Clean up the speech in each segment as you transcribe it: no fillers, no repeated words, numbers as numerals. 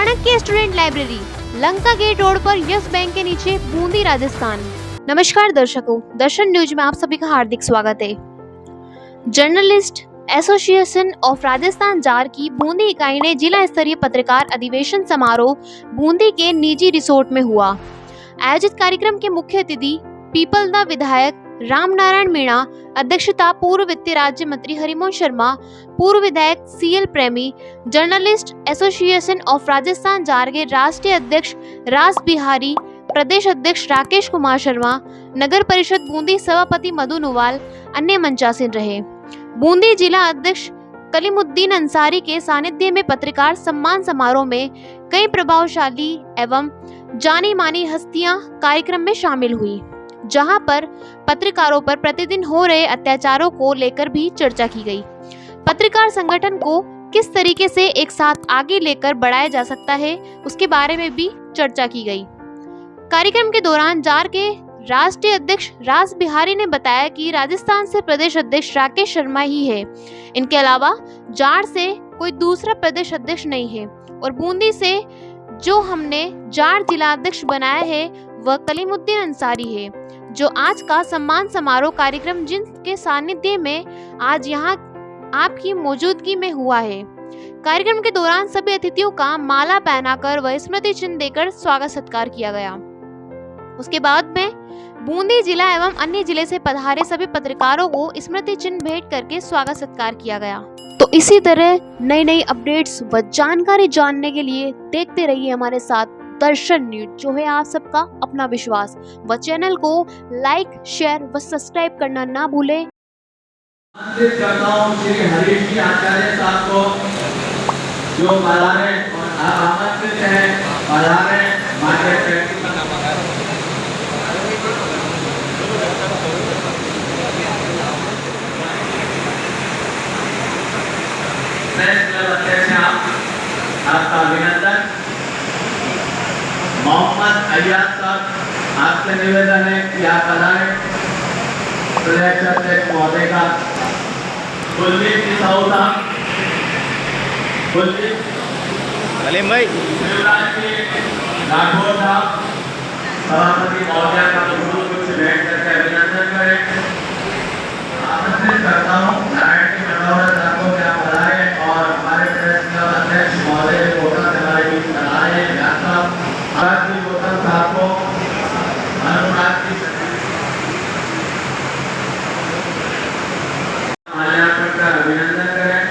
चाणक्य के student library, Lanka gate road पर Yes Bank के नीचे, बूंदी, राजस्थान। नमस्कार दर्शकों, दर्शन न्यूज में आप सभी का हार्दिक स्वागत है। Journalist association of Rajasthan jar की बूंदी इकाई ने जिला स्तरीय पत्रकार अधिवेशन समारोह बूंदी के निजी रिसोर्ट में हुआ। आयोजित कार्यक्रम के मुख्य अतिथि पीपलदा विधायक रामनारायण मीणा, अध्यक्षता पूर्व वित्त राज्य मंत्री हरिमोहन शर्मा, पूर्व विधायक सीएल प्रेमी, journalist association of Rajasthan jar के राष्ट्रीय अध्यक्ष रास बिहारी, प्रदेश अध्यक्ष राकेश कुमार शर्मा, नगर परिषद बूंदी सभापति मधु नुवाल अन्य मंचासीन रहे। बूंदी जिला अध्यक्ष कलीमुद्दीन अंसारी के सानिध्य में पत्रकार सम्मान समारोह में कई प्रभावशाली एवं जानी मानी हस्तियां कार्यक्रम में शामिल हुई, जहां पर पत्रकारों पर प्रतिदिन हो रहे अत्याचारों को लेकर भी चर्चा की गई। पत्रकार संगठन को किस तरीके से एक साथ आगे लेकर बढ़ाया जा सकता है, उसके बारे में भी चर्चा की गई। कार्यक्रम के दौरान जार के राष्ट्रीय अध्यक्ष रास बिहारी ने बताया कि राजस्थान से प्रदेश अध्यक्ष राकेश शर्मा ही है। इनके अलावा जार से कोई दूसरा प्रदेश अध्यक्ष नहीं है और बूंदी से जो हमने जार जिला अध्यक्ष बनाया है वह कलीमुद्दीन अंसारी है, जो आज का सम्मान समारोह कार्यक्रम जिनके सानिध्य में आज यहाँ आपकी मौजूदगी में हुआ है। कार्यक्रम के दौरान सभी अतिथियों का माला पहनाकर व स्मृति चिन्ह देकर स्वागत सत्कार किया गया। उसके बाद में बूंदी जिला एवं अन्य जिले से पधारे सभी पत्रकारों को स्मृति चिन्ह भेंट करके स्वागत सत्कार किया गया। तो इसी तरह नई नई अपडेट्स व जानकारी जानने के लिए देखते रहिए हमारे साथ दर्शन न्यूज, जो है आप सबका अपना विश्वास। व चैनल को लाइक, शेयर व सब्सक्राइब करना ना भूलें। आमंत्रित करता हूं श्री हरीश जी आचार्य साहब को, जो पधारे और आमंत्रित हैं, पधारे मार्केट आपका अभिनंदन। मोहम्मद अय्याज साहब, आपसे निवेदन है कि आप पधारें। प्रदेश अध्यक्ष महोदय का कुलदीप जी साहू साहब, कुलदीप सलीम भाई, शिवराज जी राठौर साहब, सभापति महोदय का कुछ भेंट करके अभिनंदन करें। आमंत्रित करता हूँ नारायण जी मनोहर साहब को, क्या पधारें और हमारे प्रदेश अध्यक्ष महोदय गोटल से हमारे बीच पधारे। अनुराग जी गोटल साहब को, अनुराग जी माल्यार्पण कर अभिनंदन करें।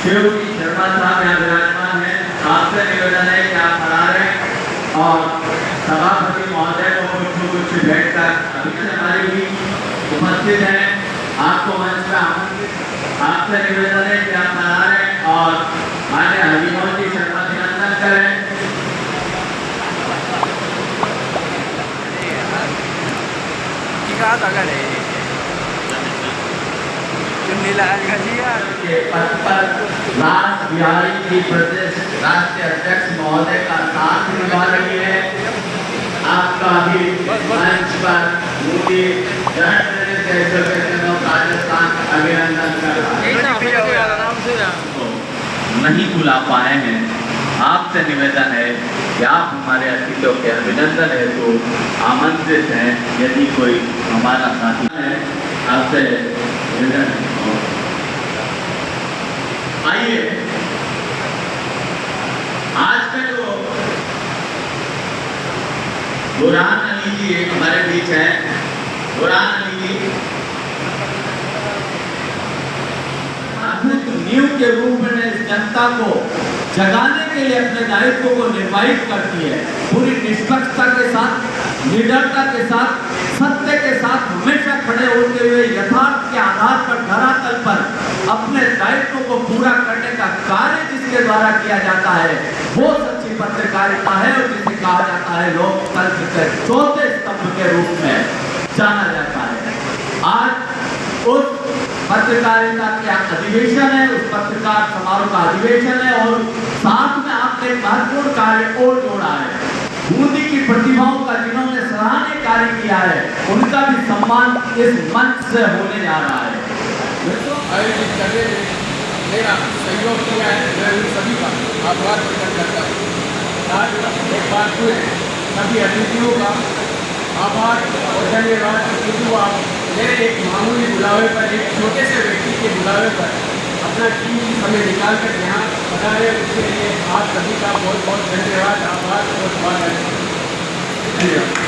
शिव जी शर्मा साहब यहाँ विराजमान है, आपसे निवेदन है कि आप पधारें और सभापति महोदय को कुछ भेंट कर अभिनंदन हमारे भी उपस्थित हैं। आपको मंच पर आमंत्रित, आपसे निवेदन है कि आप पधारें और माननीय हरिमोहन जी शर्मा अभिनंदन करें। के पद पर रास बिहारी जी प्रदेश राष्ट्रीय अध्यक्ष महोदय का साथ निभा रही है। आपका भी मंच पर Bundi journalist association of Rajasthan अभिनंदन कर रहा है। नहीं बुला पाए हैं, आपसे निवेदन है कि आप हमारे अतिथियों के अभिनंदन है तो आमंत्रित हैं। यदि कोई हमारा साथी है, आपसे निवेदन है। आइए, आज का जो बुरहान अली जी हमारे बीच है। बुरहान अली जी नींव के रूप में इस जनता को जगाने के लिए अपने दायित्व को निर्वाहित करती है। पूरी निष्पक्षता के साथ, निडरता के साथ, सत्य के साथ हमेशा खड़े होते हुए यथार्थ के आधार पर धरातल पर अपने दायित्व को पूरा करने का कार्य जिसके द्वारा किया जाता है वो सच्ची पत्रकारिता है और जिसे कहा जाता है लोकतंत्र के चौथे स्तंभ के रूप में जाना जाता है। आज उस पत्रकारिता का अधिवेशन है, उस पत्रकार समारोह का अधिवेशन है और साथ में आपने महत्वपूर्ण कार्य और जोड़ा है। बूंदी की प्रतिभाओं का जिन्होंने सराहनीय कार्य किया है, उनका भी सम्मान इस मंच से होने जा रहा है। आयोजित करने में मेरा सहयोग किया है। मैं उन सभी का आभार प्रकट करता हूँ। आज एक बार फिर सभी अतिथियों का आभार और धन्यवाद, क्योंकि वो मेरे एक मामूली बुलावे पर, एक छोटे से व्यक्ति के बुलावे पर अपना कीमती समय निकाल कर यहाँ पधारे, उसके लिए आप सभी का बहुत बहुत धन्यवाद, आभार और स्वागत। धन्यवाद।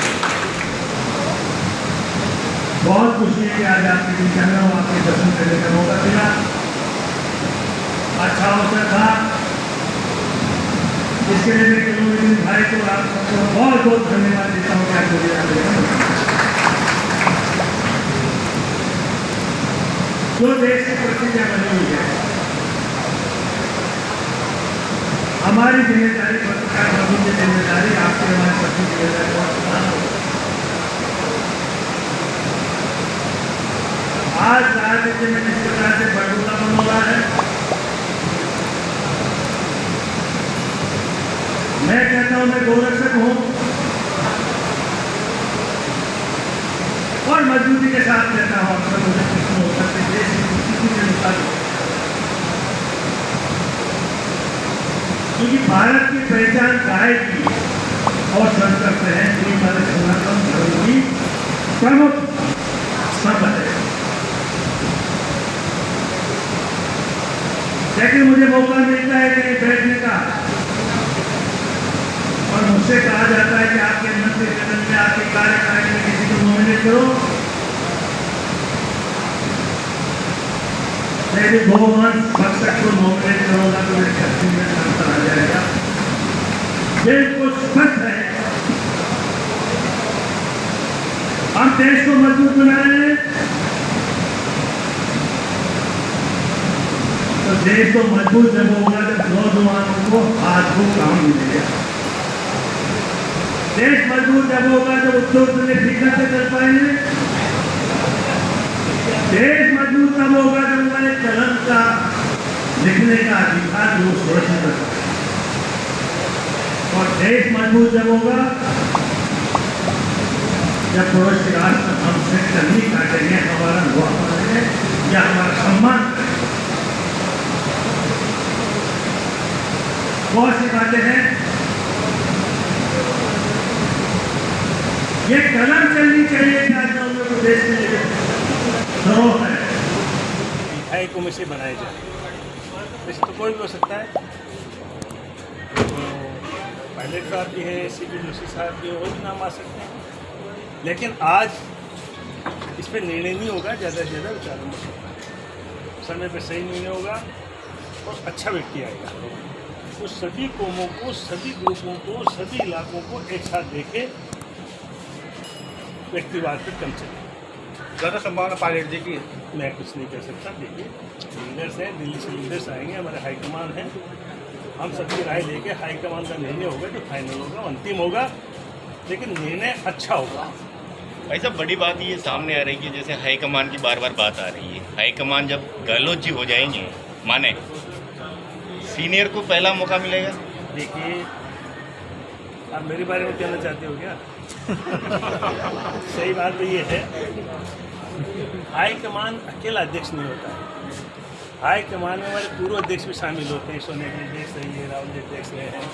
बहुत खुशी है कि आज आपके बीच में हूँ, आपके दर्शन करने का मौका मिला। अच्छा अवसर था, इसके लिए मैं कलूरी भाई को आप सबको बहुत बहुत धन्यवाद देता हूँ कि आप मुझे यहाँ ले आए। जो देश की परिस्थितियाँ बनी हुई है, हमारी जिम्मेदारी, पत्रकार बंधु की जिम्मेदारी, आपकी हमारी सबकी जिम्मेदारी बहुत समान होगी। आज राजनीति में जिस प्रकार से बड़बूला बन रहा है, मैं कहता हूं मैं गोरक्षक हूं और मजबूती के साथ कहता हूं, अक्सर मुझे प्रश्न होता है देश की स्थिति के मुताबिक, क्योंकि भारत की पहचान गाय की और संस्कृत है, जो हमारे सनातन धर्म की प्रमुख स्तंभ है। लेकिन मुझे मौका मिलता है कहीं बैठने का और मुझसे कहा जाता है कि आपके मंत्रिमंडल में, आपके कार्यकारिणी में किसी को नॉमिनेट करो, यदि गोवंश भक्षक को नॉमिनेट करूंगा तो मेरे शक्ति में अंतर आ जाएगा। बिल्कुल स्पष्ट है, हम देश को मजबूत बना रहे हैं तो देश तो मजबूत जब होगा जब नौजवानों को आज को काम मिलेगा। देश मजबूत जब होगा जब उद्योग धंधे ठीक से कर पाएंगे। देश मजबूत तब होगा जब हमारे कलम का लिखने का अधिकार वो सुरक्षित कर पाएंगे। और देश मजबूत जब होगा जब पड़ोसी राष्ट्र हमसे कमी काटेंगे, हमारा हुआ करेंगे या हमारा सम्मान करेंगे। बहुत सी बातें हैं, ये कलम चलनी चाहिए कि आज हम लोग देश के लिए धरोहर है। विधायक को में से बनाए जाए, वैसे तो कोई भी हो सकता है, तो पायलट साहब भी है, CP जोशी साहब भी, और भी नाम आ सकते हैं। लेकिन आज इस पर निर्णय नहीं होगा, ज़्यादा से ज़्यादा विचार विमर्श होगा, समय पर सही निर्णय होगा और अच्छा व्यक्ति आएगा। तो सभी कौमों को, सभी ग्रुपों को, सभी इलाकों को एक साथ देखे, व्यक्तिवाद पर कम चले। ज़्यादा संभावना पायलट जी की है। मैं कुछ नहीं कर सकता। देखिए, लीडर्स हैं, दिल्ली से लीडर्स आएंगे, हमारे हाईकमान हैं, हम सबकी राय लेके हाईकमान का निर्णय होगा जो फाइनल होगा, अंतिम होगा, लेकिन निर्णय अच्छा होगा। भाई साहब, बड़ी बात ये सामने आ रही है, जैसे हाईकमान की बार बार बात आ रही है। हाईकमान जब गहलोत जी हो जाएंगे, माने सीनियर को पहला मौका मिलेगा। देखिए, आप मेरे बारे में कहना चाहते हो क्या? सही बात तो ये है, हाईकमान अकेला अध्यक्ष नहीं होता है। हाईकमान में हमारे पूर्व अध्यक्ष भी शामिल होते हैं। सोनिया जी अध्यक्ष रही है, राहुल जी अध्यक्ष रहे हैं,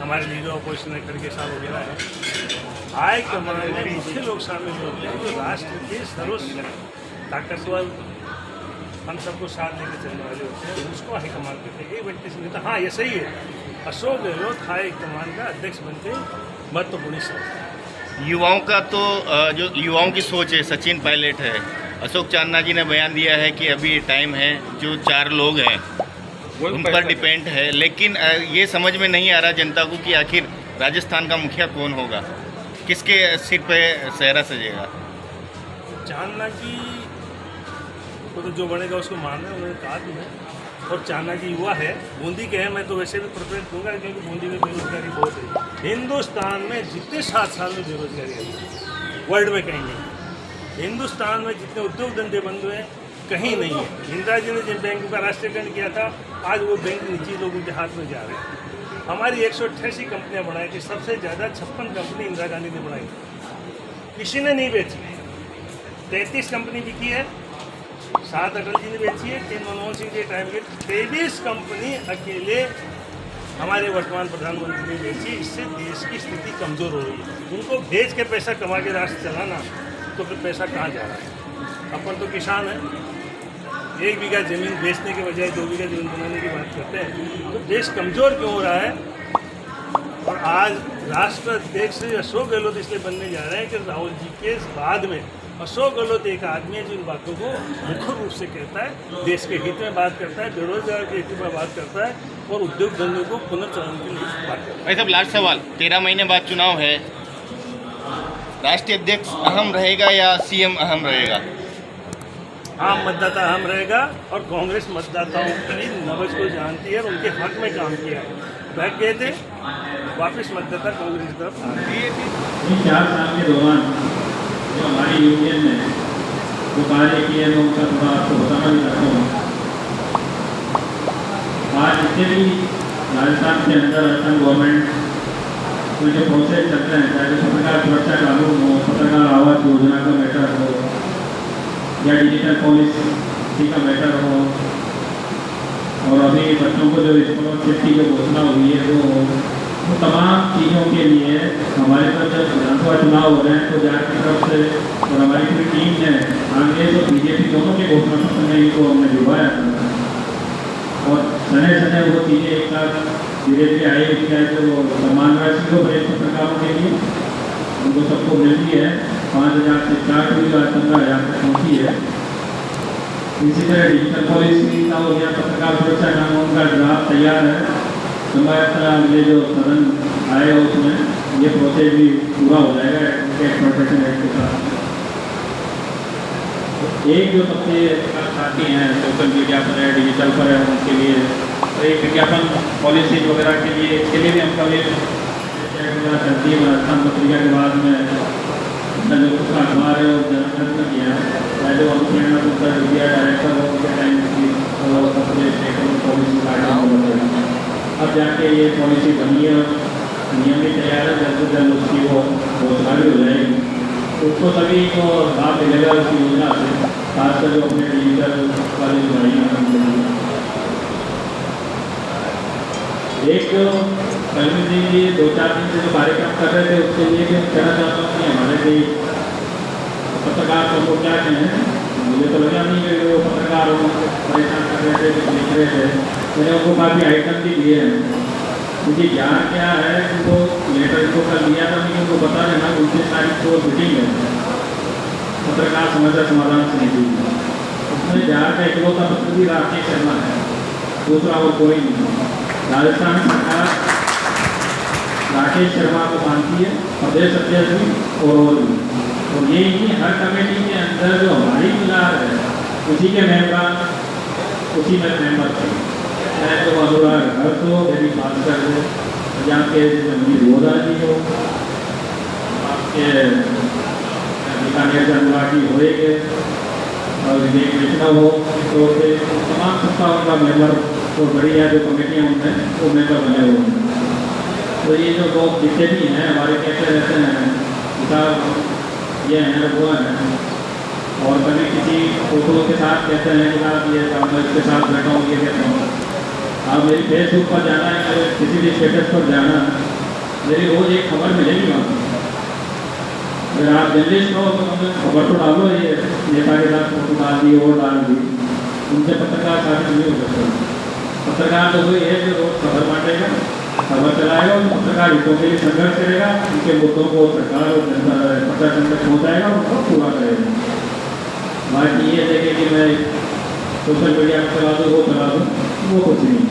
हमारे लीडर अपोजिशन खड़गे साहब वगैरह हैं। हाईकमान में मुख्य लोग शामिल होते हैं जो राष्ट्र के सर्वोच्च ताकतवर, हम सबको साथ लेकर चलने वाले होते हैं, उसको हाईकमान कहते हैं। एक व्यक्ति से नहीं था। हाँ, ये सही है, अशोक गहलोत हाईकमान का अध्यक्ष बनते महत्वपूर्ण हिस्सा है। युवाओं का तो जो युवाओं की सोच है, सचिन पायलट है, अशोक चांदना जी ने बयान दिया है कि अभी टाइम है, जो 4 लोग हैं उन पर डिपेंड है। लेकिन ये समझ में नहीं आ रहा जनता को कि आखिर राजस्थान का मुखिया कौन होगा, किसके सिर पे सेहरा सजेगा। चांदना जी को तो जो बनेगा उसको मानना है, उन्होंने कहा भी है। और चांदना जी युवा है, बूंदी के हैं, मैं तो वैसे भी प्रेफरेंस दूंगा क्योंकि बूंदी में बेरोजगारी बहुत है। हिंदुस्तान में जितने 7 साल में बेरोजगारी आई, वर्ल्ड में कहीं नहीं। हिंदुस्तान में जितने उद्योग धंधे बंद हुए कहीं नहीं है। इंदिरा जी ने जिन बैंक का राष्ट्रीयकरण किया था, आज वो बैंक निजी लोगों के हाथ में जा रहे हैं। हमारी 188 कंपनियां बनाई थी, सबसे ज़्यादा 56 कंपनी इंदिरा गांधी ने बनाई थी, किसी ने नहीं बेची। 33 कंपनी बिकी है, 7 अटल जी ने बेची है, 3 मनमोहन सिंह के टाइम की, 23 कंपनी अकेले हमारे वर्तमान प्रधानमंत्री ने बेची। इससे देश की स्थिति कमज़ोर हो रही है। उनको बेच के पैसा कमा के राष्ट्र चलाना, तो फिर पैसा कहाँ जा रहा है? अपन तो किसान हैं, 1 बीघा ज़मीन बेचने के बजाय 2 बीघा ज़मीन बनाने की बात करते हैं। तो देश कमज़ोर क्यों हो रहा है? और आज राष्ट्राध्यक्ष अशोक गहलोत इसलिए बनने जा रहे हैं कि राहुल जी के बाद में अशोक गहलोत एक आदमी है जो इन बातों को मुख्य रूप से कहता है, देश के हित में बात करता है, बेरोजगार के हित में बात करता है और उद्योग धंधों को पुनर्चलन के लिए बात करता है। भाई साहब, लास्ट सवाल, 13 महीने बाद चुनाव है, राष्ट्रीय अध्यक्ष अहम रहेगा या सीएम अहम रहेगा? आम मतदाता अहम रहेगा और कांग्रेस मतदाताओं की नब्ज को जानती है और उनके हक में काम किया है। बैठ गए थे, वापस मतदाता कांग्रेस की तरफ आ गए। इन 4 साल के दौरान जो हमारी यूनियन ने जो कार्य किए हैं उनका थोड़ा आपको बताना भी चाहता हूँ। आज जितने भी राजस्थान के अंदर असम गवर्नमेंट कोई जो प्रोसेस चलते हैं, चाहे पत्रकार सुरक्षा कानून हो, पत्रकार आवास योजना का मैटर हो या डिजिटल पॉलिसी का मैटर हो, और अभी बच्चों को जो स्कॉलरशिप की जो घोषणा हुई है वो तमाम चीज़ों के लिए हमारे पास जब विधानसभा चुनाव हो रहे हैं तो जार की तरफ से और हमारी पूरी टीम ने कांग्रेस और बीजेपी दोनों के घोषणा पत्र में इनको हमने जुड़वाया और समय समय वो चीज़ें एक साथ धीरे धीरे आई। चाहे तो वो सम्मान राशि हो बड़े पत्रकारों के लिए उनको सबको मिलती है, 5,000 से स्टार्ट हुई और 15,000 तक पहुँची है। इसी तरह डिजिटल पॉलिसी का हो गया, पत्रकार सुरक्षा कानून का ड्राफ्ट तैयार है। ये जो सदन आएगा उसमें ये प्रोसेस भी पूरा हो जाएगा एक्सप्लॉयटेशन एक्ट के साथ। एक जो सबसे साथी हैं सोशल मीडिया पर है, डिजिटल पर है, उनके लिए एक विज्ञापन पॉलिसी वगैरह के लिए, इसके लिए भी हम कभी चलती है राजस्थान पत्रिका के बाद में जो उसका अखबार है वो जनगणना किया है, चाहे जो अनुप्रेरणा उत्तर मीडिया डायरेक्टर हो उनके टाइम की पॉलिसी का अब जाके ये पॉलिसी बनी है, नियम भी तैयार है, जल्द से जल्द उसकी वो घोषणा भी हो जाएगी। उसको सभी को लाभ मिलेगा उस योजना से, खासकर जो अपने डिजिटल वाली जो भाई एक जो कलमी जी 2-4 दिन से जो कार्यक्रम कर रहे थे उसके लिए भी कहना चाहता हूँ कि हमारे भी पत्रकार को क्या कहें, मुझे तो लगा नहीं कि वो पत्रकार परेशान कर रहे थे, कुछ लिख रहे थे। मैंने उनको काफ़ी आइटम भी दिए हैं, मुझे ज्ञान क्या है उनको लेटर को कर लिया था, लेकिन उनको बता देना 29 तारीख को मीटिंग है पत्रकार समस्या समाधान समिति में, उसमें बिहार का इकलौता पत्र भी राकेश शर्मा है, दूसरा और कोई नहीं। राजस्थान सरकार राकेश शर्मा को मानती है, प्रदेश अध्यक्ष भी और भी, और ये ही हर कमेटी के अंदर जो हमारी मिलार है उसी के मेम्बर उसी में मेम्बर थे, चाहे तो अनुराग हर्ष हो, मेरी भास्कर हो, यहाँ के रोदा जी हो, आपके बीकानेर से अनुराग जी होएंगे और विवेक वैष्णव हो, तो तमाम संस्थाओं का मेम्बर और बढ़िया जो कमेटियाँ उनमें वो मेम्बर बने हुए हैं। तो ये जो लोग जितने भी हैं हमारे कहते रहते हैं किताब ये हैं वो हैं, और कभी किसी फोटो के साथ कहते हैं कि आप ये इसके साथ बैठा हूँ, ये कहता हूँ। आप मेरी फेसबुक पर जाना है, मेरे किसी भी स्टेटस पर जाना, मेरी रोज़ एक खबर मिलेगी वहाँ। अगर आप जर्नलिस्ट हो तो हमें खबर तो डालो, ये नेता के साथ फोटो डाल दी और डाल दी, उनसे पत्रकार शामिल नहीं हो सकता। पत्रकार तो वही है जो रोज़ खबर बांटेगा, खबर चलाएगा और पत्रकार हितों के लिए संघर्ष करेगा, उनके मुद्दों को सरकार और प्रशासन तक पहुँचाएगा, उनको पूरा करेगा। बाकी ये देखे कि मैं सोशल मीडिया पर चला दूँ वो चला दूँ, वो कुछ नहीं।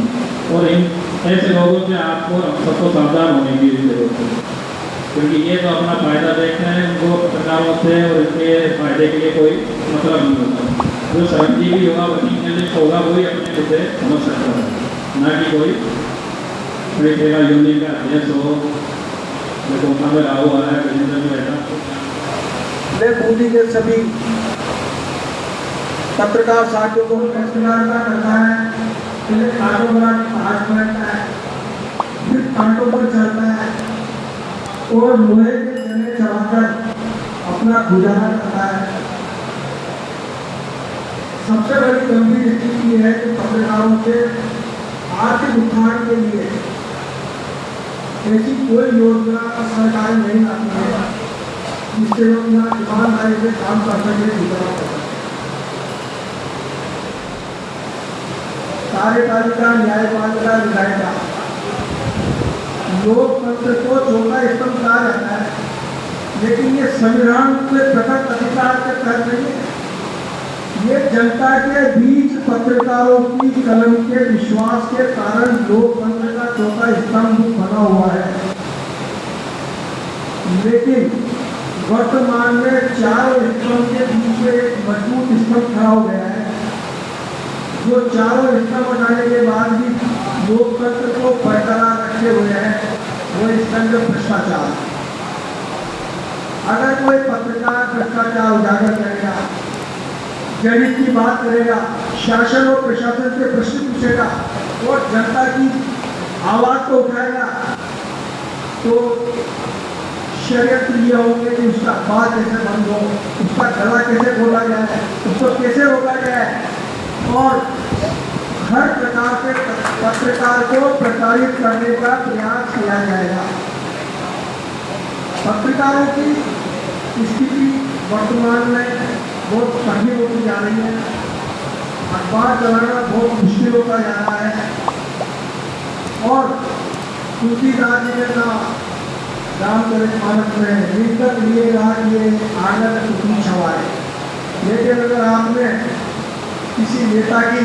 और इन ऐसे लोगों से आपको सबको सावधान होने की जरूरत है, क्योंकि ये तो अपना फ़ायदा देखते हैं, उनको पत्रकारों से और इनके फ़ायदे के लिए कोई मतलब नहीं होता। जो श्रमजीवी होगा, वर्किंग जर्नलिस्ट होगा, वही अपने मुद्दे समझ सकता है, ना कि कोई बड़ी सेवा यूनियन का अध्यक्ष हो जो कोटा में रहा हुआ है, गजेंद्र में रहता। मैं बूंदी के सभी पत्रकार साथियों को करता है, फिर कांटों पर हाथ पकड़ता है, फिर कांटों पर चलता है और लोहे के जने चढ़ाकर अपना गुजारा करता है। सबसे बड़ी गंभीर स्थिति है कि पत्रकारों के आर्थिक उत्थान के लिए ऐसी कोई योजना सरकार नहीं लाती है जिससे लोग यहाँ ईमानदारी से काम कर सके, गुजारा कर सके। कार्यपालिका, न्यायपालिका, विधायिका, लोकतंत्र को चौथा स्तंभ कहा जाता है, लेकिन ये संविधान के प्रकट अधिकार के तहत नहीं है। ये जनता के बीच पत्रकारों की कलम के विश्वास के कारण लोकतंत्र का चौथा स्तंभ बना हुआ है। लेकिन वर्तमान में चारों स्तंभ के बीच में एक मजबूत स्तंभ खड़ा हो गया है, जो चारों स्तंभ बनाने के बाद भी लोकतंत्र को बरकरार रखे हुए हैं। वो स्तंभ भ्रष्टाचार। अगर कोई पत्रकार भ्रष्टाचार उजागर करेगा, जनहित की बात करेगा, शासन और प्रशासन से प्रश्न पूछेगा और जनता की आवाज को उठाएगा, तो षड्यंत्र ये होंगे कि उसका बात कैसे बंद हो, उसका गला कैसे खोला जाए, उसको कैसे रोका जाए और हर प्रकार के पत्रकार को प्रताड़ित करने का प्रयास किया जाएगा। पत्रकारों की स्थिति वर्तमान में बहुत कठिन होती जा रही है। अखबार चलाना बहुत मुश्किल होता जा रहा है और तुलसीदास जी ने कहा रामचरितमानस में, निकट लिए राखिए आनंद सुखी छवाए। लेकिन अगर आपने किसी नेता की,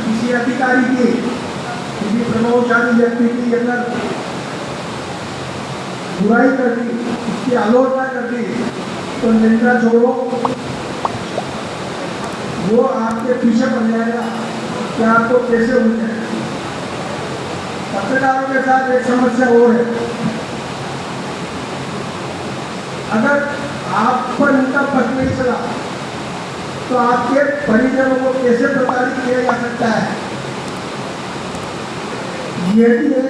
किसी अधिकारी की, किसी प्रभावशाली व्यक्ति की अगर बुराई कर दी, उसकी आलोचना कर दी, तो निंदा छोड़ो, वो आपके पीछे पड़ जाएगा कि आपको कैसे उलझे। पत्रकारों के साथ एक समस्या और है, अगर आप पर उनका पक्ष नहीं चला तो आपके परिजनों को कैसे प्रताड़ित किया जा सकता है। ये भी है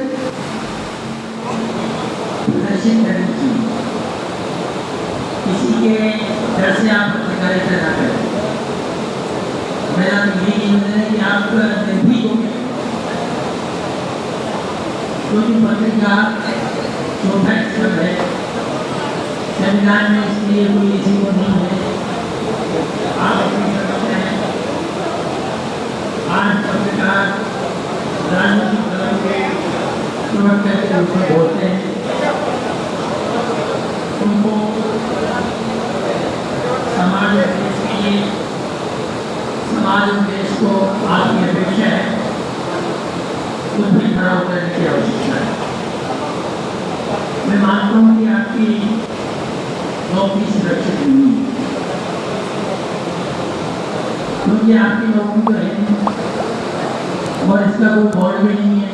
प्रदर्शन करनी चाहिए, किसी के डर से आप पत्रकारिता ना करें। मेरा तो यही निवेदन है कि आप निर्भीक हो गए, क्योंकि पत्रिका चौथा स्तंभ है संविधान में, इसलिए कोई इसी को नहीं है। आप अपनी समझते हैं, आज पत्रकार राजनीतिक दलों के प्रवक्ता के रूप में बोलते हैं, उनको समाज उद्देश्य के लिए, समाज उद्देश्य को आपकी अपेक्षा है, कुछ भी खराब करने की आवश्यकता है। मैं मानता हूँ कि आपकी नौकरी सुरक्षित नहीं है, क्योंकि आपकी नौकरी तो है और इसका कोई बॉन्ड भी नहीं है।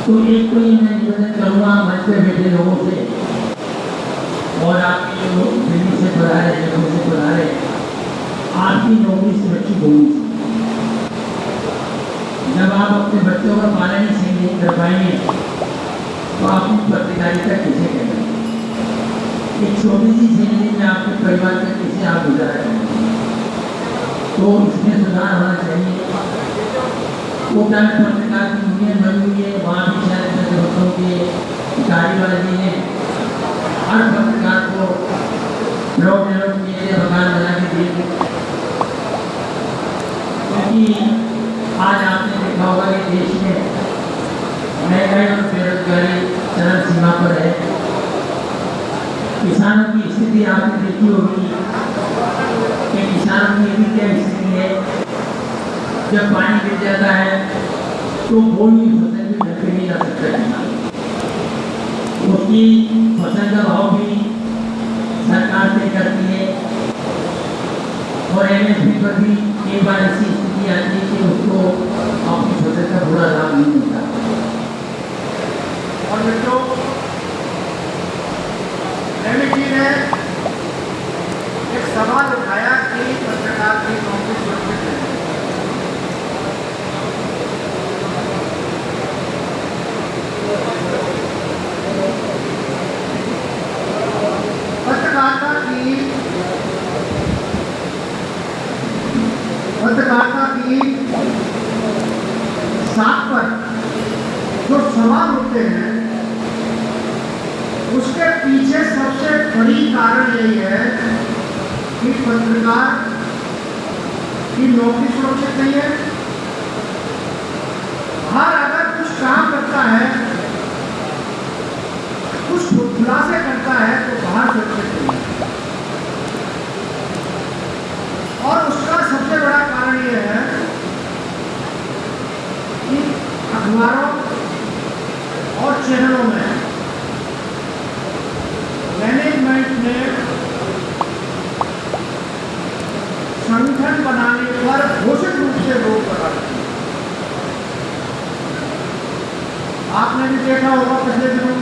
तो एक तो ये मैं निवेदन करूँगा मंच पे बैठे लोगों से और आपके जो दिल्ली से पढ़ा रहे, जगहों से पढ़ा रहे, आपकी नौकरी सुरक्षित होनी चाहिए। जब आप अपने बच्चों का पालन ही सही नहीं कर पाएंगे तो आप पत्रकारिता कैसे करेंगे। एक छोटी सी जिंदगी में आपके परिवार का कैसे आप गुजारा करेंगे। तो इसमें सुधार होना चाहिए। वो टाइम पत्रकार की यूनियन बनी हुई है, वहाँ भी शायद बच्चों के कार्यवाही ने हर पत्रकार को लोग मकान बना के दिए, क्योंकि आज आपने देखा होगा कि देश में महंगाई और बेरोजगारी चरम सीमा पर है। किसानों की स्थिति आपने देखी होगी कि किसानों की अभी क्या स्थिति है। जब पानी गिर जाता है तो बोनी फसल भी घर पे नहीं जा सकता किसान, उसकी फसल का भाव भी सरकार तय करती है और MSP पर भी एक बार ऐसी स्थिति आती है कि उसको अपनी फसल का पूरा लाभ नहीं मिलता। और मित्रों, MSP ने एक सवाल उठाया कि पत्रकार की नौकरी सुरक्षित है। पत्रकारिता की पत्रकारिता की साख पर जो सवाल होते हैं उसके पीछे सबसे बड़ी कारण यही है कि पत्रकार की नौकरी सुरक्षित नहीं है। हर अगर कुछ काम करता है, कुछ खुलासे करता है तो बाहर सुरक्षित नहीं है। और उसका सबसे बड़ा कारण यह है कि अखबारों और चैनलों में मैनेजमेंट ने संगठन बनाने पर घोषित रूप से रोक लगा दी। आपने भी देखा होगा पिछले दिनों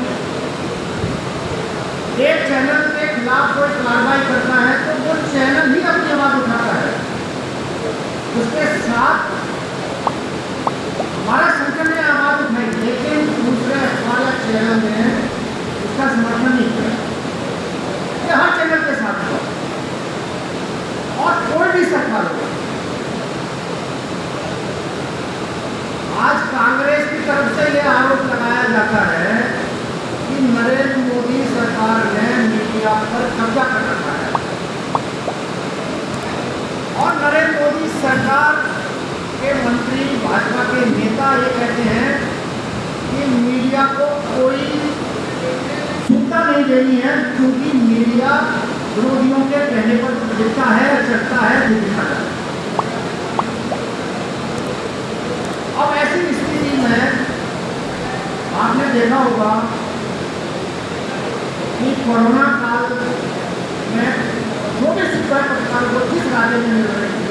एक चैनल के खिलाफ कोई कार्रवाई करता है तो वो चैनल ही अपनी आवाज उठाता है। उसके साथ हमारा संगठन ने आवाज उठाई, लेकिन दूसरे अखबार या चैनल ने उसका समर्थन नहीं किया। ये हर चैनल के साथ हुआ और कोई भी सरकार हो। आज कांग्रेस की तरफ से यह आरोप लगाया जाता है कि नरेंद्र मोदी सरकार ने मीडिया पर कब्जा कर रखा है और नरेंद्र मोदी सरकार के मंत्री, भाजपा के नेता ये कहते हैं कि मीडिया को कोई सुविधा नहीं देनी है क्योंकि मीडिया विरोधियों के कहने पर लिखता है, चलता है, दिखता है। अब ऐसी स्थिति में आपने देखा होगा कि कोरोना काल में जो भी सुविधा पत्रकारों को जिस राज्य में मिल रही थी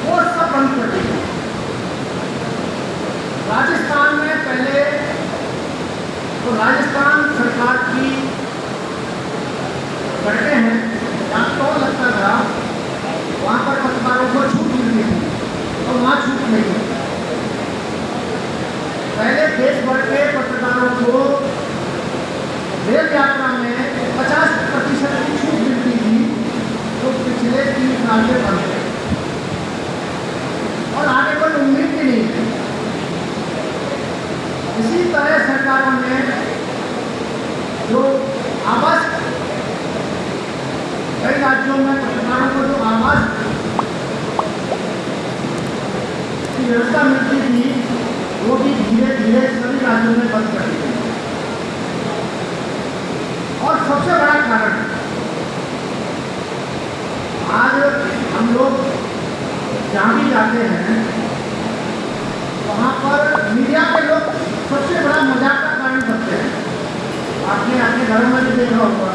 वो सब बंद कर दी। राजस्थान में पहले तो राजस्थान सरकार की सड़कें हैं जहाँ तो लगता था वहाँ पर पत्रकारों को छूट मिलती थी और वहाँ छूट नहीं है। पहले देश भर के पत्रकारों को रेल यात्रा में 50% की छूट मिलती थी तो पिछले 3 साल में बंद है और आगे कोई उम्मीद भी नहीं है। इसी तरह सरकारों ने जो आवास कई राज्यों में पत्रकारों को जो आवास की व्यवस्था मिलती थी वो भी धीरे धीरे सभी राज्यों में बंद कर दी गई। और सबसे बड़ा कारण आज हम लोग जहाँ भी जाते हैं वहाँ पर मीडिया के लोग सबसे बड़ा मजाक का कारण बनते हैं। आपने अपने घरों में भी देखा होगा,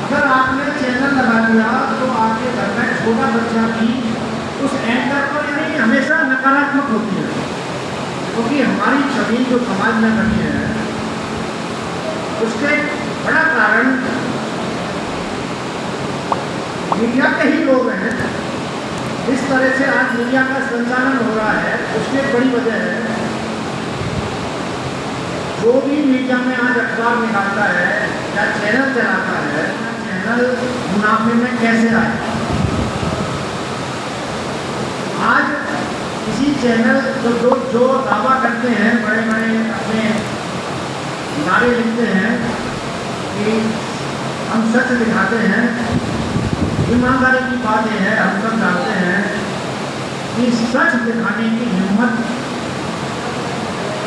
अगर आपने चैनल लगा दिया तो आपके घर में छोटा बच्चा भी उस एंकर पर यानी हमेशा नकारात्मक होती है क्योंकि हमारी छवि जो समाज में बनी है उसके बड़ा कारण मीडिया के ही लोग हैं। इस तरह से आज मीडिया का संचालन हो रहा है उसकी एक बड़ी वजह है जो भी मीडिया में आज अखबार निकालता है या चैनल चलाता है, चैनल मुनाफे में कैसे आए। आज किसी चैनल जो दावा करते हैं, बड़े बड़े अपने नारे लिखते हैं कि हम सच दिखाते हैं, ईमानदारी की बात यह है, हम सब जानते हैं कि सच दिखाने की हिम्मत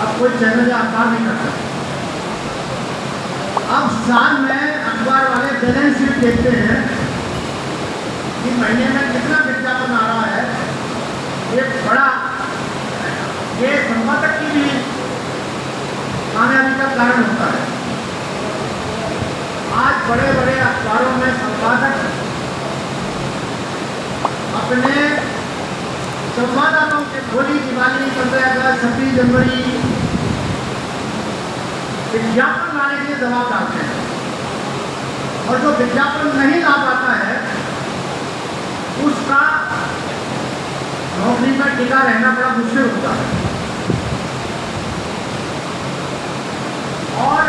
अब कोई चैनल या अखबार नहीं करता। अब साल में अखबार वाले बैलेंस शीट देखते हैं कि महीने में कितना विज्ञापन आ रहा है। ये बड़ा ये संपादक की भी कामयाबी का कारण होता है। आज बड़े बड़े अखबारों में संपादक अपने संवाददाताओं के होली, दिवाली, 15 अगस्त, 26 जनवरी विज्ञापन लाने के लिए दबाव डालते हैं और जो विज्ञापन नहीं ला पाता है उसका नौकरी में टिका रहना बड़ा मुश्किल होता है। और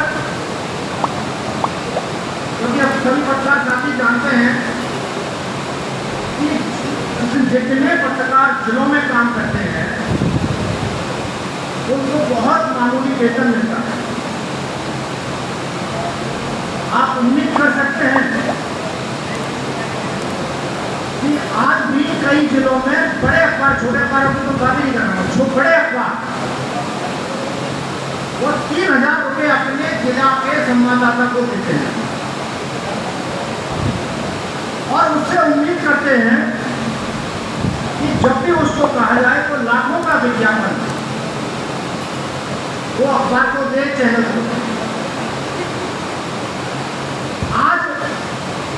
क्योंकि अब सभी पत्रकार साथी जानते हैं कि जितने पत्रकार जिलों में काम करते हैं उनको बहुत मामूली वेतन मिलता है। आप उम्मीद कर सकते हैं कि आज भी कई जिलों में बड़े अखबार, छोटे अखबारों की तो बात ही नहीं कर रहा हूँ, बड़े अखबार वो 3,000 रुपये अपने जिला के संवाददाता को देते हैं और उससे उम्मीद करते हैं कि जब भी उसको कहा जाए तो लाखों का विज्ञापन वो अखबार को दे, चैनल को। आज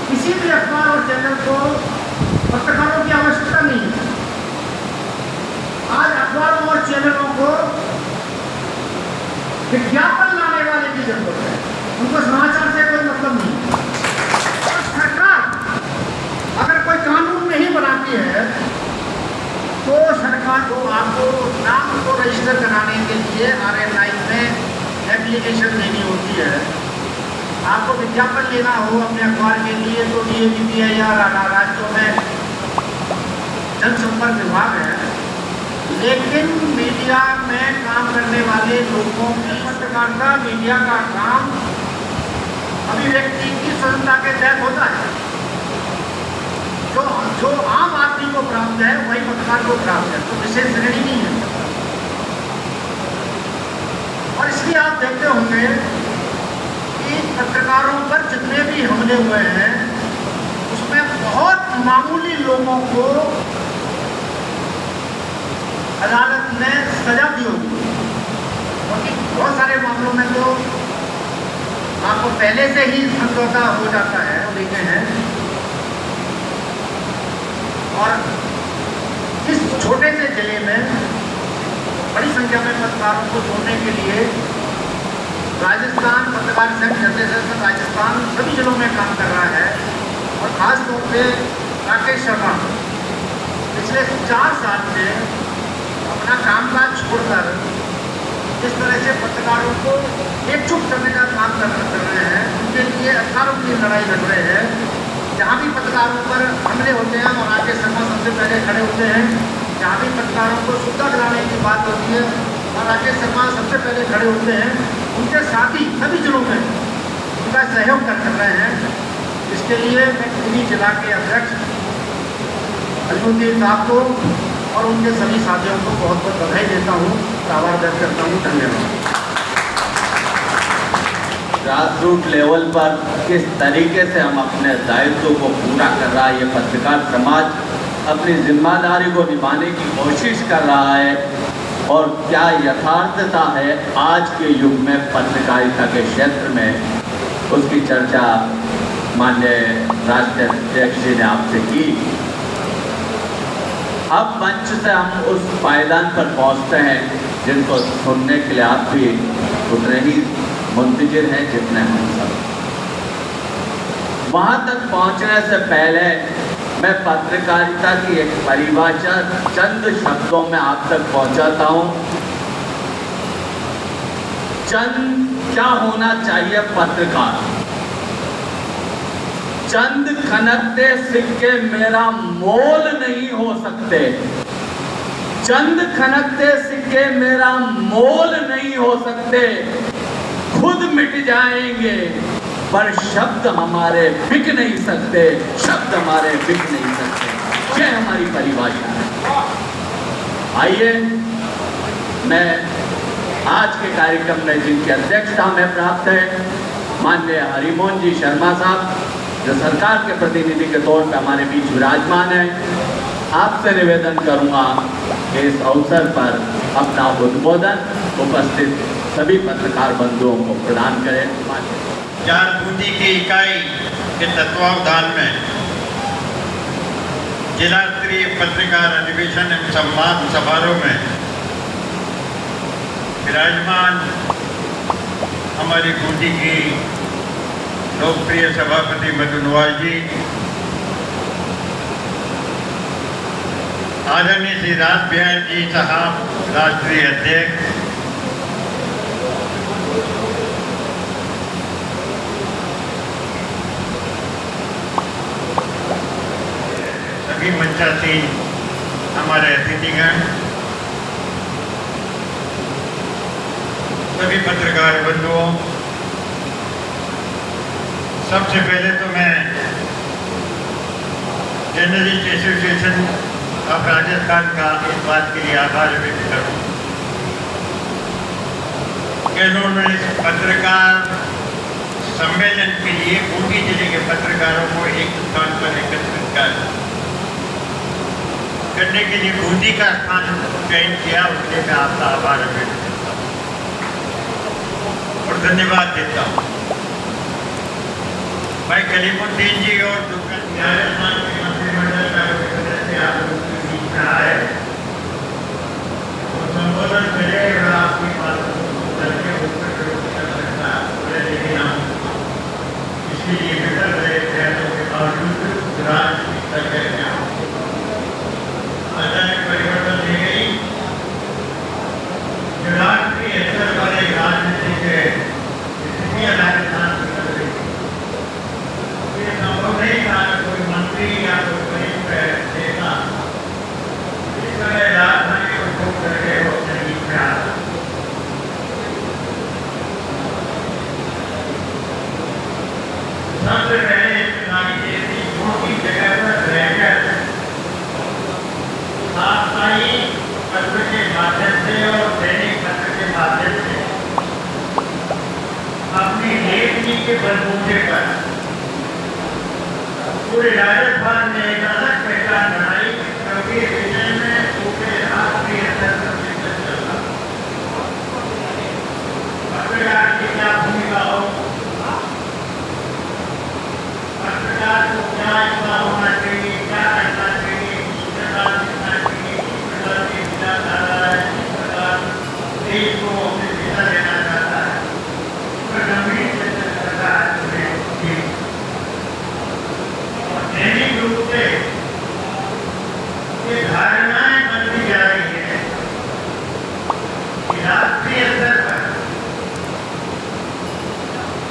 किसी भी अखबार और चैनल को पत्रकारों की आवश्यकता नहीं है। आज अखबारों और चैनलों को विज्ञापन लाने वाले की जरूरत है, उनको समाचार से कोई मतलब नहीं। और सरकार अगर कोई कानून नहीं बनाती है तो सरकार को आपको नाम को रजिस्टर कराने के लिए RNI में एप्लीकेशन देनी होती है। आपको विज्ञापन लेना हो अपने अखबार के लिए तो DAVP या राज्यों में जनसंपर्क विभाग है, लेकिन मीडिया में काम करने वाले लोगों की पत्रकारिता, मीडिया का काम अभिव्यक्ति की स्वतंत्रता के तहत होता है। जो आम आदमी को प्राप्त है वही पत्रकार को प्राप्त है, तो विशेष श्रेणी नहीं है। और इसलिए आप देखते होंगे कि पत्रकारों पर जितने भी हमले हुए हैं उसमें बहुत मामूली लोगों को अदालत ने सजा दी होगी, क्योंकि बहुत सारे मामलों में तो आपको पहले से ही समझौता हो जाता है, देखे हैं। और इस छोटे से जिले में बड़ी संख्या में पत्रकारों को जोड़ने के लिए राजस्थान पत्रकार संघ जनरल राजस्थान सभी जिलों में काम कर रहा है। और ख़ास तौर पे राकेश शर्मा पिछले 4 साल से अपना कामकाज छोड़कर इस तरह से पत्रकारों को एकजुट करने का काम कर रहे हैं, उनके लिए अधिकारों की लड़ाई लड़ रहे हैं। जहाँ भी पत्रकारों पर हमले होते हैं और राकेश शर्मा सबसे पहले खड़े होते हैं। जहाँ भी पत्रकारों को सुविधा दिलाने की बात होती है और राकेश शर्मा सबसे पहले खड़े होते हैं। उनके साथी सभी जिलों में उनका सहयोग कर रहे हैं। इसके लिए मैं पूरी जिला के अध्यक्ष अलीउद्दीन साहब को और उनके सभी साथियों को बहुत बहुत बधाई देता हूँ, आभार व्यक्त करता हूँ। धन्यवाद। ग्रास रूट लेवल पर किस तरीके से हम अपने दायित्व को पूरा कर रहा है, ये पत्रकार समाज अपनी जिम्मेदारी को निभाने की कोशिश कर रहा है और क्या यथार्थता है आज के युग में पत्रकारिता के क्षेत्र में, उसकी चर्चा माननीय राष्ट्रीय अध्यक्ष जी ने आपसे की। अब मंच से हम उस पायदान पर पहुंचते हैं जिनको सुनने के लिए आप भी उतने ही मुंतजिर हैं जितने हम सब। वहां तक पहुंचने से पहले मैं पत्रकारिता की एक परिभाषा चंद शब्दों में आप तक पहुंचाता हूं। चंद क्या होना चाहिए पत्रकार? चंद खनकते सिक्के मेरा मोल नहीं हो सकते। चंद खनकते सिक्के मेरा मोल नहीं हो सकते। खुद मिट जाएंगे पर शब्द हमारे बिक नहीं सकते। शब्द हमारे बिक नहीं सकते। यह हमारी परिभाषा है। आइए, मैं आज के कार्यक्रम में जिनकी अध्यक्षता में प्राप्त है माननीय हरिमोहन जी शर्मा साहब, जो सरकार के प्रतिनिधि के तौर पर हमारे बीच विराजमान है, आपसे निवेदन करूंगा कि इस अवसर पर अपना उद्बोधन उपस्थित सभी पत्रकार बंधुओं को प्रदान करें। झारखंडी की इकाई के तत्वावधान में जिला स्तरीय पत्रकार अधिवेशन एवं सम्मान समारोह में विराजमान हमारी खूंटी की लोकप्रिय सभापति मधु नवाज जी, आदरणीय श्री राज बिहार जी साहब राष्ट्रीय अध्यक्ष, सभी मंचासीन हमारे अतिथिगण, सभी पत्रकार बंधुओं, सबसे पहले तो मैं जर्नलिस्ट एसोसिएशन ऑफ राजस्थान का इस बात के लिए आभार व्यक्त करूँ कि उन्होंने इस पत्रकार सम्मेलन के लिए बूंदी जिले के पत्रकारों को एक स्थान पर एकत्रित करने के लिए बूंदी का स्थान चयन किया। उसके लिए मैं आपका आभार व्यक्त करता हूँ और धन्यवाद देता हूँ। भाई कलीमुद्दीन जी और राजस्थान के मंत्रिमंडल का सदस्य आप लोगों के बीच में आए और संबोधन करे और आपकी बातों को करके उत्तर कर सकता है, लेकिन हम इसके लिए बेहतर रहे प्रयासों के बावजूद राजनीति स्तर पर अचानक परिवर्तन ले गई। जो राष्ट्रीय स्तर पर एक राजनीतिक स्थितियां राजस्थान में चल रही ये संभव नहीं था कि कोई मंत्री या कोई वरिष्ठ नेता इस तरह राजधानी को छोड़ करके वो अपने बीच में आता। सबसे पहले चुनावी जैसी छोटी जगह पर रहकर साप्ताहिक पत्र के माध्यम से और दैनिक पत्र के माध्यम से अपनी लेखनी के बलबूते पर पूरे राजस्थान में एक अलग पहचान बनाई, क्योंकि इस विषय में पूरे राष्ट्रीय स्तर पर चिंतन चल रहा। पत्रकार की क्या भूमिका हो, पत्रकार को क्या इतना होना चाहिए, क्या करना चाहिए, किस प्रकार लिखना चाहिए, किस प्रकार की विचारधारा है, किस प्रकार देश को अपनी दिशा देना चाहता है, पर गंभीर चिंतन करता है। दैनिक रूप से ये धारणाएं बनती जा रही है कि राष्ट्रीय स्तर पर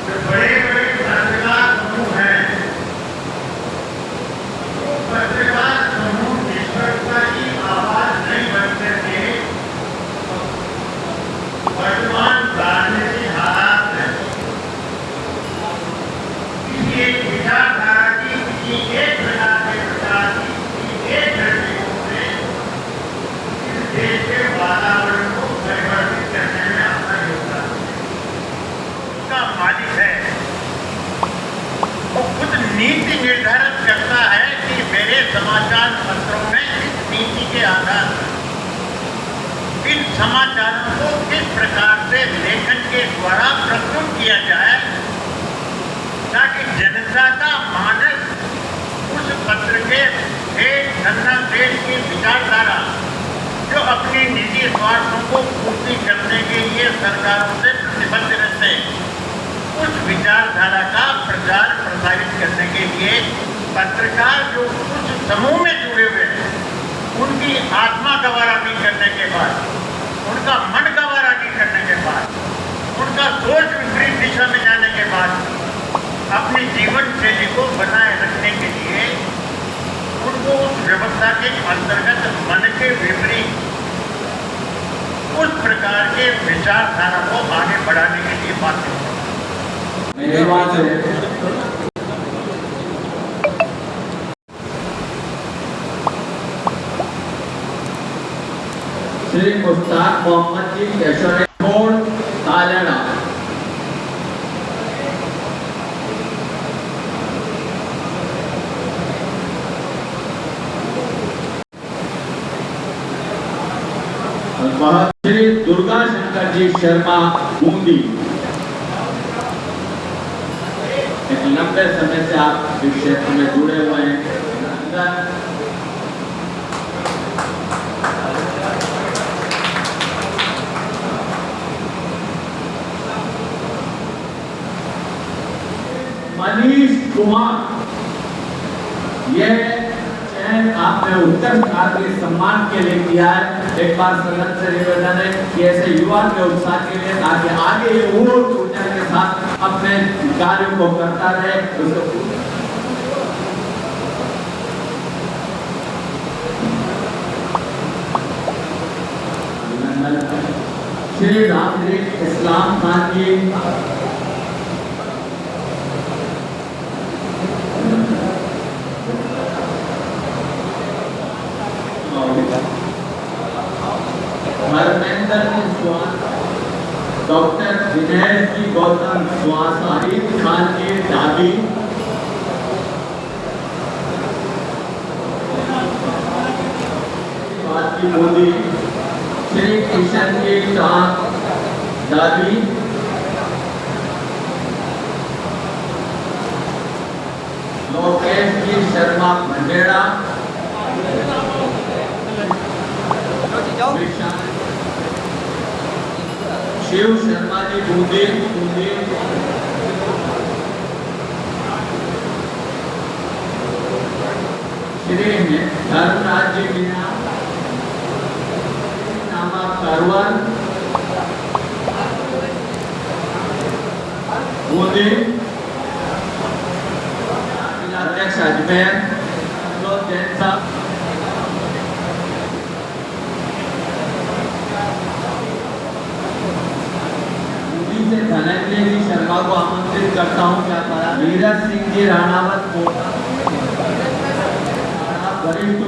जो बड़े बड़े पत्रकार समूह हैं, पत्रकार समूह निष्पक्षता की आवाज नहीं बन सकते। वर्तमान राजनीतिक हालात में किसी एक विचारधारा एक प्रकार के प्रकार की एक दृष्टिकोण से इस देश के वातावरण को परिवर्तित करने में अपना योगदान उसका मालिक है। वो खुद नीति निर्धारित करता है कि मेरे समाचार पत्रों में इस नीति के आधार पर इन समाचारों को किस प्रकार से लेखन के द्वारा प्रस्तुत किया जाए ताकि जनता का मानस उस पत्र के एक धन्ना देश की विचारधारा जो अपनी निजी स्वार्थों को पूर्ति करने के लिए सरकारों से प्रतिबद्ध रहते हैं, उस विचारधारा का प्रचार प्रसारित करने के लिए पत्रकार जो उस समूह में जुड़े हुए हैं, उनकी आत्मा गवारा नहीं करने के बाद, उनका मन गवारा नहीं करने के बाद, उनका सोच विपरीत दिशा में जाने के बाद अपनी जीवन शैली को बनाए रखने के लिए उनको उस व्यवस्था के अंतर्गत मन के विपरीत उस प्रकार के विचारधारा को आगे बढ़ाने के लिए बाध्य श्री मुश्ताक मोहम्मद जी कैशोर तालेड़ा। श्री दुर्गा शंकर जी शर्मा बूंदी, एक लंबे समय से आप इस क्षेत्र में जुड़े हुए हैं। मनीष कुमार, यह आपने उत्तर भारतीय सम्मान के लिए किया है। एक बार सदन से निवेदन है कि ऐसे युवा के उत्साह के लिए ताकि आगे ये और ऊर्जा के साथ अपने कार्यों को करता रहे। श्री रामदीप इस्लाम खान जी, धर्मेंद्र स्वान, डॉक्टर विनय जी गौतम स्वान, आरिफ खान जी डाबी, मोदी, श्री किशन जी शाह डाबी, लोकेश जी शर्मा भंडेरा, शिव शर्मा जी बूंदी, श्री धर्मराज जी मीना, नामा करवर बूंदी, अध्यक्ष अजमेर जैन साहब, धनंजय जी शर्मा को आमंत्रित करता हूं। क्या पता नीरज सिंह जी राणावत कोटा, वरिष्ठ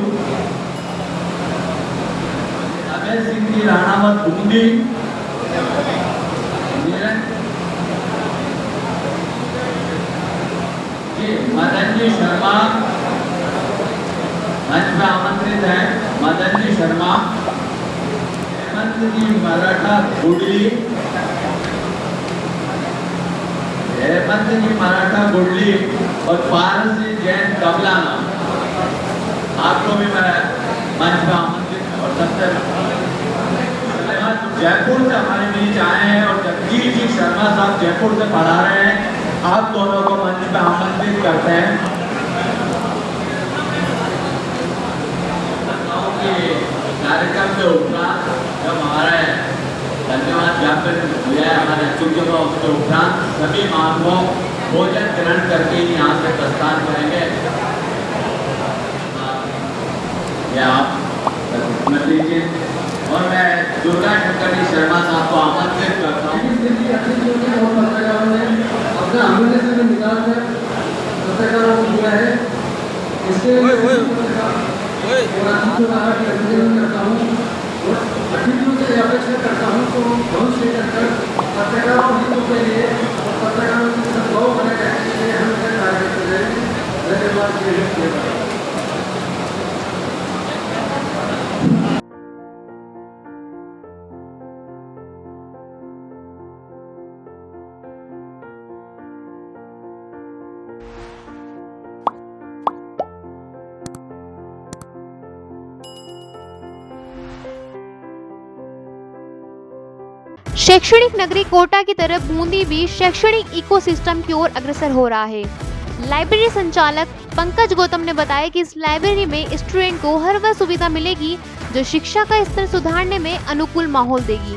अभय सिंह जी राणावत बूंदी, मदन जी शर्मा मंच में आमंत्रित है। मदन जी शर्मा, हेमंत जी मराठा गुडली, हेमंत जी मराठा गुडली और पारस जी जैन कबलाना, आपको भी मैं मंच में आमंत्रित। और सबसे जयपुर से हमारे बीच आए हैं और जगदीश जी शर्मा साहब जयपुर से पढ़ा रहे हैं, आप दोनों को मंच में आमंत्रित करते हैं। कार्यक्रम के उपरांत जब हमारे धन्यवाद ज्ञापन दिया है हमारे चुनके को, उसके उपरांत सभी महानुभाव भोजन ग्रहण करके ही यहाँ से प्रस्थान करेंगे। या आप मत लीजिए और मैं दुर्गा शंकर जी शर्मा साहब को आमंत्रित करता हूँ। अपने आमने से निकाल कर पत्रकारों को दिया है, इसके करता हूँ और अतिथियों से अपेक्षा करता हूँ तो बहुत से पत्रकारों हितों के लिए और पत्रकारों की सद्भाव बनाए रखने के लिए हम कार्य कर रहे हैं। धन्यवाद। शैक्षणिक नगरी कोटा की तरफ बूंदी भी शैक्षणिक इकोसिस्टम की ओर अग्रसर हो रहा है। लाइब्रेरी संचालक पंकज गौतम ने बताया कि इस लाइब्रेरी में स्टूडेंट को हर वह सुविधा मिलेगी जो शिक्षा का स्तर सुधारने में अनुकूल माहौल देगी।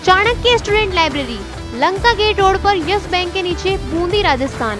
Chanakya student library, Lanka gate road पर यस बैंक के नीचे, बूंदी, राजस्थान।